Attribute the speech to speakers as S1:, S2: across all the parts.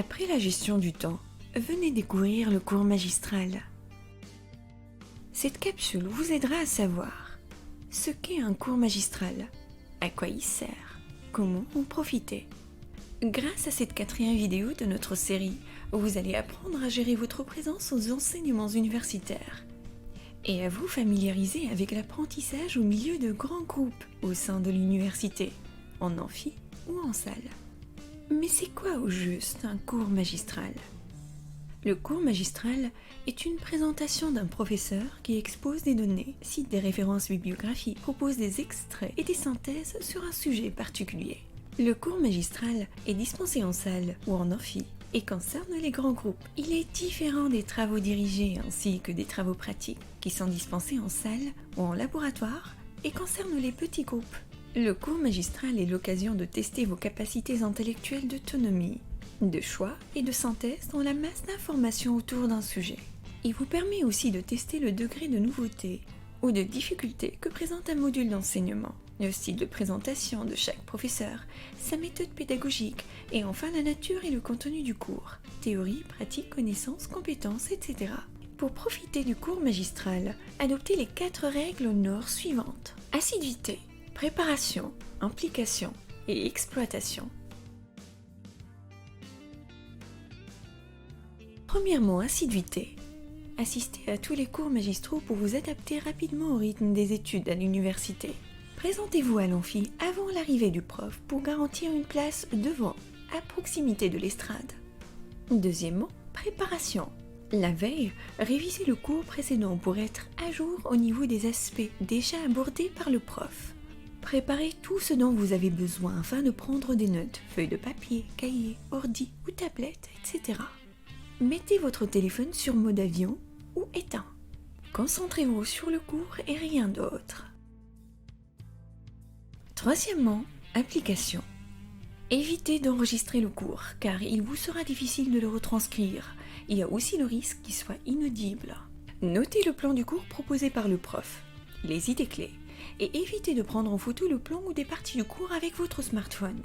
S1: Après la gestion du temps, venez découvrir le cours magistral. Cette capsule vous aidera à savoir ce qu'est un cours magistral, à quoi il sert, comment en profiter. Grâce à cette 4e vidéo de notre série, vous allez apprendre à gérer votre présence aux enseignements universitaires et à vous familiariser avec l'apprentissage au milieu de grands groupes au sein de l'université, en amphi ou en salle. Mais c'est quoi au juste un cours magistral ? Le cours magistral est une présentation d'un professeur qui expose des données, cite des références bibliographiques, propose des extraits et des synthèses sur un sujet particulier. Le cours magistral est dispensé en salle ou en amphi et concerne les grands groupes. Il est différent des travaux dirigés ainsi que des travaux pratiques qui sont dispensés en salle ou en laboratoire et concernent les petits groupes. Le cours magistral est l'occasion de tester vos capacités intellectuelles d'autonomie, de choix et de synthèse dans la masse d'informations autour d'un sujet. Il vous permet aussi de tester le degré de nouveauté ou de difficulté que présente un module d'enseignement, le style de présentation de chaque professeur, sa méthode pédagogique et enfin la nature et le contenu du cours, théorie, pratique, connaissances, compétences, etc. Pour profiter du cours magistral, adoptez les 4 règles aux normes suivantes. Assiduité, préparation, implication et exploitation. Premièrement, assiduité. Assistez à tous les cours magistraux pour vous adapter rapidement au rythme des études à l'université. Présentez-vous à l'amphi avant l'arrivée du prof pour garantir une place devant, à proximité de l'estrade. Deuxièmement, préparation. La veille, révisez le cours précédent pour être à jour au niveau des aspects déjà abordés par le prof. Préparez tout ce dont vous avez besoin afin de prendre des notes, feuilles de papier, cahiers, ordi ou tablettes, etc. Mettez votre téléphone sur mode avion ou éteint. Concentrez-vous sur le cours et rien d'autre. Troisièmement, application. Évitez d'enregistrer le cours car il vous sera difficile de le retranscrire. Il y a aussi le risque qu'il soit inaudible. Notez le plan du cours proposé par le prof, les idées clés, et évitez de prendre en photo le plan ou des parties du cours avec votre smartphone.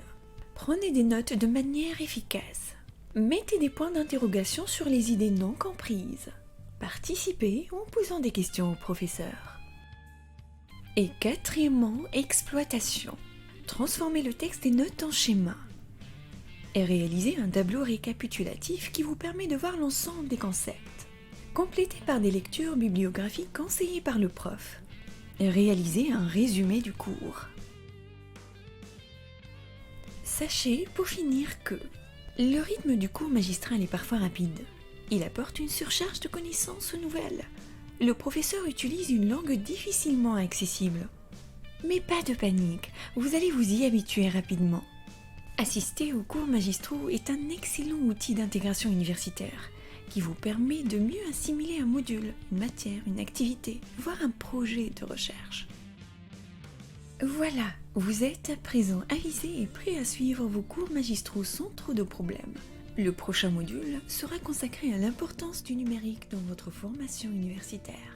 S1: Prenez des notes de manière efficace. Mettez des points d'interrogation sur les idées non comprises. Participez en posant des questions au professeur. Et quatrièmement, exploitation. Transformez le texte des notes en schéma. Et réalisez un tableau récapitulatif qui vous permet de voir l'ensemble des concepts. Complétez par des lectures bibliographiques conseillées par le prof. Et réalisez un résumé du cours. Sachez, pour finir, que le rythme du cours magistral est parfois rapide. Il apporte une surcharge de connaissances nouvelles. Le professeur utilise une langue difficilement accessible. Mais pas de panique, vous allez vous y habituer rapidement. Assister aux cours magistraux est un excellent outil d'intégration universitaire qui vous permet de mieux assimiler un module, une matière, une activité, voire un projet de recherche. Voilà, vous êtes à présent avisé et prêt à suivre vos cours magistraux sans trop de problèmes. Le prochain module sera consacré à l'importance du numérique dans votre formation universitaire.